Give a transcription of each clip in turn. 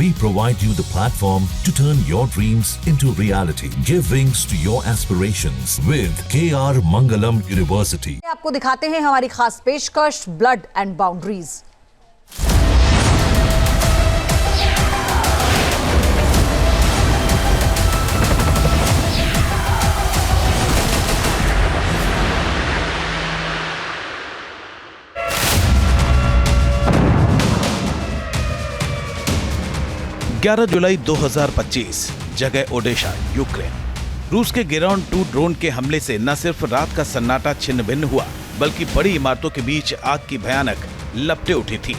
We provide you the platform to turn your dreams into reality. Give wings to your aspirations with KR Mangalam University. आपको दिखाते हैं हमारी खास पेशकश blood and boundaries. 11 जुलाई 2025, जगह Odisha, Ukraine. रूस के गेरान 2 ड्रोन के हमले से न सिर्फ रात का सन्नाटा छिन्न भिन्न हुआ, बल्कि बड़ी इमारतों के बीच आग की भयानक लपटें उठी थी।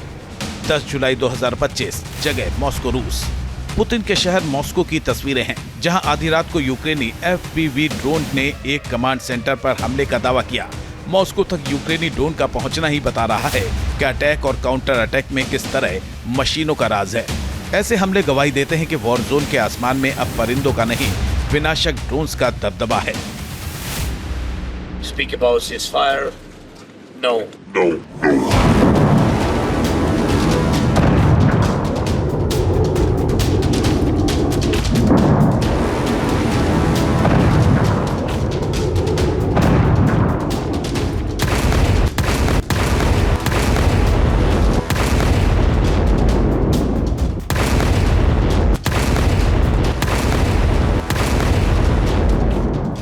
10 जुलाई 2025, जगह मॉस्को, रूस। पुतिन के शहर मॉस्को की तस्वीरें हैं, जहां आधी रात को यूक्रेनी FPV ड्रोन ने एक कमांड सेंटर पर हमले का दावा किया। मॉस्को तक यूक्रेनी ड्रोन का पहुंचना ही बता रहा है कि अटैक और काउंटर अटैक में किस तरह मशीनों का राज है। ऐसे हमले गवाही देते हैं कि वॉर जोन के आसमान में अब परिंदों का नहीं, विनाशक ड्रोन्स का दबदबा है। Speak about ceasefire? No.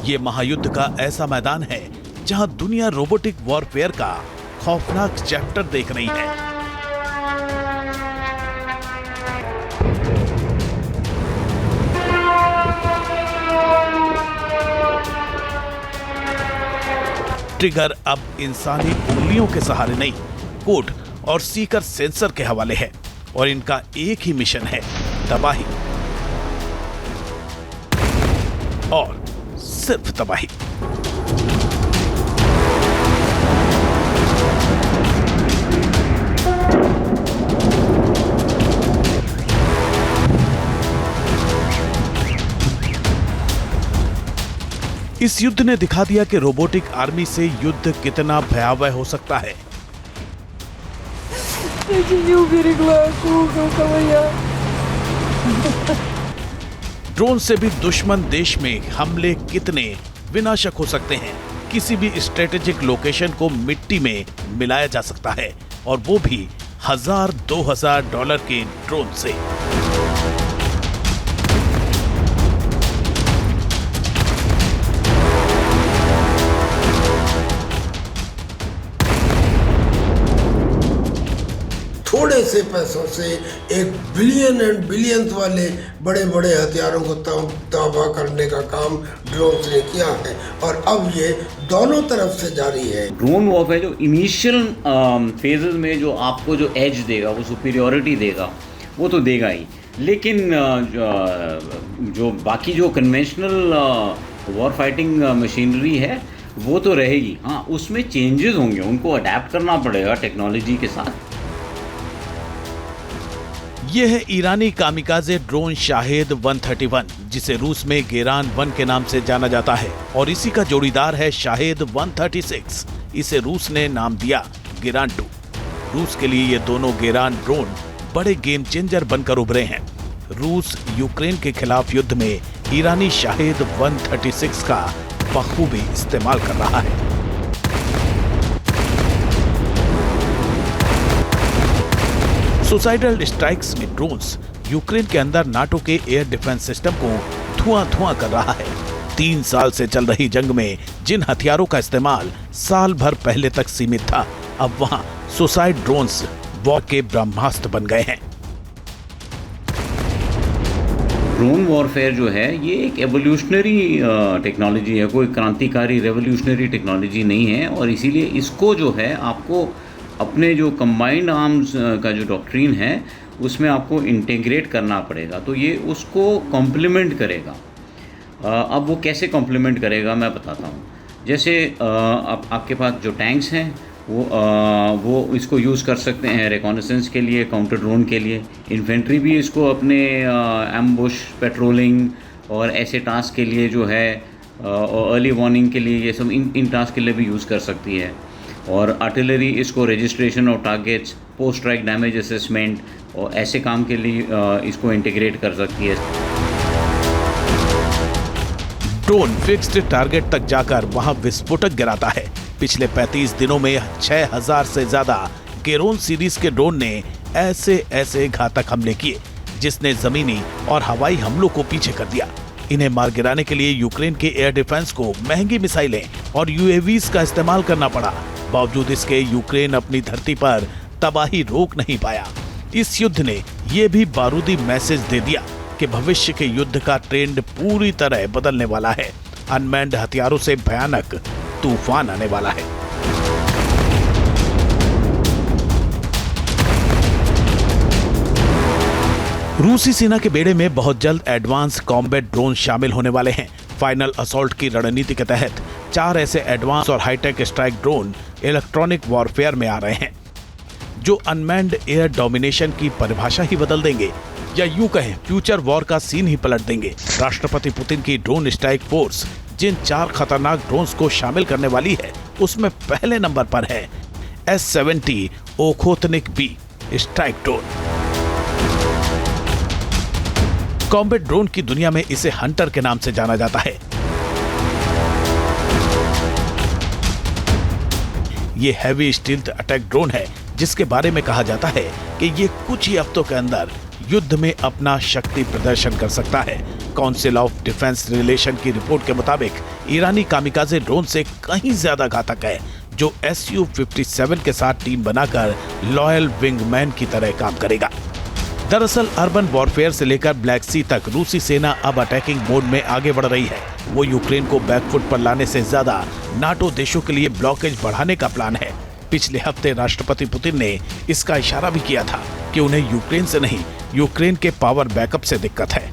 ये महायुद्ध का ऐसा मैदान है जहां दुनिया रोबोटिक वॉरफेयर का खौफनाक चैप्टर देख रही है। ट्रिगर अब इंसानी उंगलियों के सहारे नहीं, कोड और सीकर सेंसर के हवाले है, और इनका एक ही मिशन है, तबाही और सिर्फ तबाही। इस युद्ध ने दिखा दिया कि रोबोटिक आर्मी से युद्ध कितना भयावह हो सकता है। ड्रोन से भी दुश्मन देश में हमले कितने विनाशक हो सकते हैं। किसी भी स्ट्रेटेजिक लोकेशन को मिट्टी में मिलाया जा सकता है, और वो भी $1000-2000 के ड्रोन से। थोड़े से पैसों से एक बिलियन एंड बिलियंस वाले बड़े बड़े हथियारों को तबाह करने का काम ड्रोन ने किया है, और अब ये दोनों तरफ से जारी है। ड्रोन वॉरफेयर जो इनिशियल फेजेस में जो आपको जो एज देगा, वो सुपीरियॉरिटी देगा, वो तो देगा ही, लेकिन जो बाकी जो कन्वेंशनल वॉर फाइटिंग मशीनरी है वो तो रहेगी। हाँ, उसमें चेंजेस होंगे, उनको अडेप्ट करना पड़ेगा टेक्नोलॉजी के साथ। यह है ईरानी कामिकाजे ड्रोन शाहेद 131, जिसे रूस में गेरान 1 के नाम से जाना जाता है, और इसी का जोड़ीदार है शाहेद 136। इसे रूस ने नाम दिया गेरान 2। रूस के लिए ये दोनों गेरान ड्रोन बड़े गेम चेंजर बनकर उभरे हैं। रूस यूक्रेन के खिलाफ युद्ध में ईरानी शाहेद 136 का बखूबी इस्तेमाल कर रहा है। सुसाइडल स्ट्राइक्स में ड्रोन्स यूक्रेन के अंदर नाटो के एयर डिफेंस सिस्टम को धुआं कर रहा है। 3 साल से चल रही जंग में जिन हथियारों का इस्तेमाल साल भर पहले तक सीमित था, अब वहां सुसाइड ड्रोन्स वॉर के ब्रह्मास्त्र बन गए हैं। ड्रोन वॉरफेयर जो है ये एक एवोल्यूशनरी टेक्नोलॉजी है, कोई क्रांतिकारी रेवोल्यूशनरी टेक्नोलॉजी नहीं है, और इसीलिए इसको जो है आपको अपने जो कंबाइंड आर्म्स का जो डॉक्ट्रिन है उसमें आपको इंटीग्रेट करना पड़ेगा, तो ये उसको कॉम्प्लीमेंट करेगा। अब वो कैसे कॉम्प्लीमेंट करेगा मैं बताता हूँ। जैसे अब आपके पास जो टैंक्स हैं वो इसको यूज़ कर सकते हैं रिकॉनेसेंस के लिए, काउंटर ड्रोन के लिए। इन्फेंट्री भी इसको अपने एम्बुश, पेट्रोलिंग और ऐसे टास्क के लिए जो है, और अर्ली वार्निंग के लिए, ये सब इन टास्क के लिए भी यूज़ कर सकती है। और आर्टिलरी इसको registration of targets, post strike damage assessment और ऐसे काम के लिए इसको इंटीग्रेट कर सकती है। ड्रोन फिक्स्ड टारगेट तक जाकर वहां विस्फोटक गिराता है। पिछले 35 दिनों में 6000 से ज्यादा गेरोन सीरीज के ड्रोन ने ऐसे घातक हमले किए जिसने जमीनी और हवाई हमलों को पीछे कर दिया। इन्हें मार गिराने के लिए यूक्रेन के एयर डिफेंस को महंगी मिसाइलें और यूएवीज का इस्तेमाल करना पड़ा। बावजूद इसके यूक्रेन अपनी धरती पर तबाही रोक नहीं पाया। इस युद्ध ने यह भी बारूदी मैसेज दे दिया कि भविष्य के युद्ध का ट्रेंड पूरी तरह बदलने वाला है। अनमैन्ड हथियारों से भयानक तूफान आने वाला है। रूसी सेना के बेड़े में बहुत जल्द एडवांस कॉम्बैट ड्रोन शामिल होने वाले हैं। फाइनल असॉल्ट की रणनीति के तहत 4 ऐसे एडवांस और hi-tech strike drone electronic warfare में आ रहे हैं जो अनमैन्ड एयर डोमिनेशन की परिभाषा ही बदल देंगे, या यूं कहें फ्यूचर वॉर का सीन ही पलट देंगे। राष्ट्रपति पुतिन की ड्रोन स्ट्राइक फोर्स जिन 4 खतरनाक ड्रोन्स को शामिल करने वाली है उसमें पहले नंबर पर है S-70 Okhotnik B strike drone. Combat drone की दुनिया में इसे हंटर के नाम से जाना जाता है। ये हैवी स्टील्थ अटैक ड्रोन है जिसके बारे में कहा जाता है कि ये कुछ ही हफ्तों के अंदर युद्ध में अपना शक्ति प्रदर्शन कर सकता है। काउंसिल ऑफ डिफेंस रिलेशन की रिपोर्ट के मुताबिक ईरानी कामिकाजे ड्रोन से कहीं ज्यादा घातक है, जो Su-57 के साथ टीम बनाकर लॉयल विंगमैन की तरह काम करेगा। दरअसल अर्बन वॉरफेयर से लेकर ब्लैक सी तक रूसी सेना अब अटैकिंग मोड में आगे बढ़ रही है। वो यूक्रेन को बैकफुट पर लाने से ज्यादा नाटो देशों के लिए ब्लॉकेज बढ़ाने का प्लान है। पिछले हफ्ते राष्ट्रपति पुतिन ने इसका इशारा भी किया था कि उन्हें यूक्रेन से नहीं, यूक्रेन के पावर बैकअप से दिक्कत है।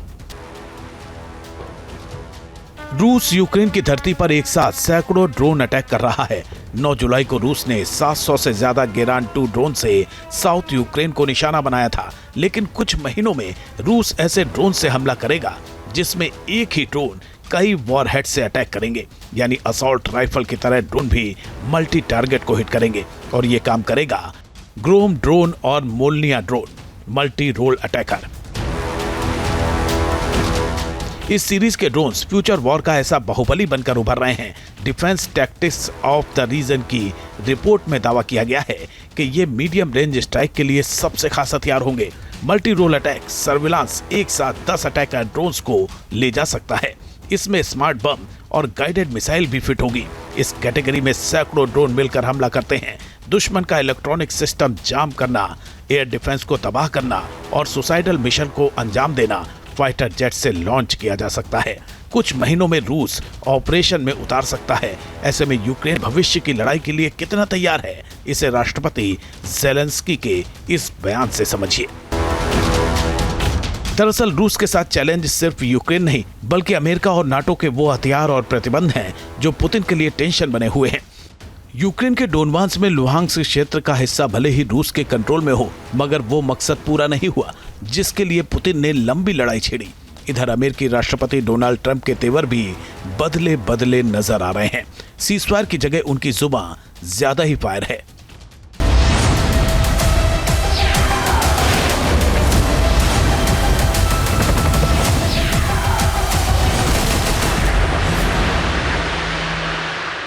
रूस यूक्रेन की धरती पर एक साथ सैकड़ों ड्रोन अटैक कर रहा है। 9 जुलाई को रूस ने 700 से ज्यादा गेरान 2 ड्रोन से साउथ यूक्रेन को निशाना बनाया था, लेकिन कुछ महीनों में रूस ऐसे ड्रोन से हमला करेगा जिसमें एक ही ड्रोन कई वॉरहेड से अटैक करेंगे, यानी असॉल्ट राइफल की तरह ड्रोन भी मल्टी टारगेट को हिट करेंगे। और ये काम करेगा ग्रोम ड्रोन और Molniya drone multi role attacker. इस सीरीज के ड्रोन्स फ्यूचर वॉर का ऐसा बाहुबली बनकर उभर रहे हैं। Defence tactics of the region की रिपोर्ट में दावा किया गया है कि ये मीडियम रेंज स्ट्राइक के लिए सबसे खास हथियार होंगे। मल्टी रोल अटैक सर्विलांस एक साथ 10 अटैकर ड्रोन्स को ले जा सकता है। इसमें स्मार्ट बम और गाइडेड मिसाइल भी फिट होगी। इस कैटेगरी में सैकड़ों ड्रोन मिलकर हमला करते हैं। दुश्मन का इलेक्ट्रॉनिक सिस्टम जाम करना, एयर डिफेंस को तबाह करना और सुसाइडल मिशन को अंजाम देना फाइटर जेट से लॉन्च किया जा सकता है। कुछ महीनों में रूस ऑपरेशन में उतार सकता है। ऐसे में यूक्रेन भविष्य की लड़ाई के लिए कितना तैयार है, इसे राष्ट्रपति ज़ेलेंस्की के इस बयान से समझिए। दरअसल रूस के साथ चैलेंज सिर्फ यूक्रेन नहीं, बल्कि अमेरिका और नाटो के वो हथियार और प्रतिबंध हैं जो पुतिन के लिए टेंशन बने हुए हैं। यूक्रेन के डोनबास में लुहांस्क क्षेत्र का हिस्सा भले ही रूस के कंट्रोल में हो, मगर वो मकसद पूरा नहीं हुआ जिसके लिए पुतिन ने लंबी लड़ाई छेड़ी। इधर अमेरिकी राष्ट्रपति डोनाल्ड ट्रंप के तेवर भी बदले बदले नजर आ रहे हैं। सीज़फायर की जगह उनकी जुबान ज्यादा ही फायर है।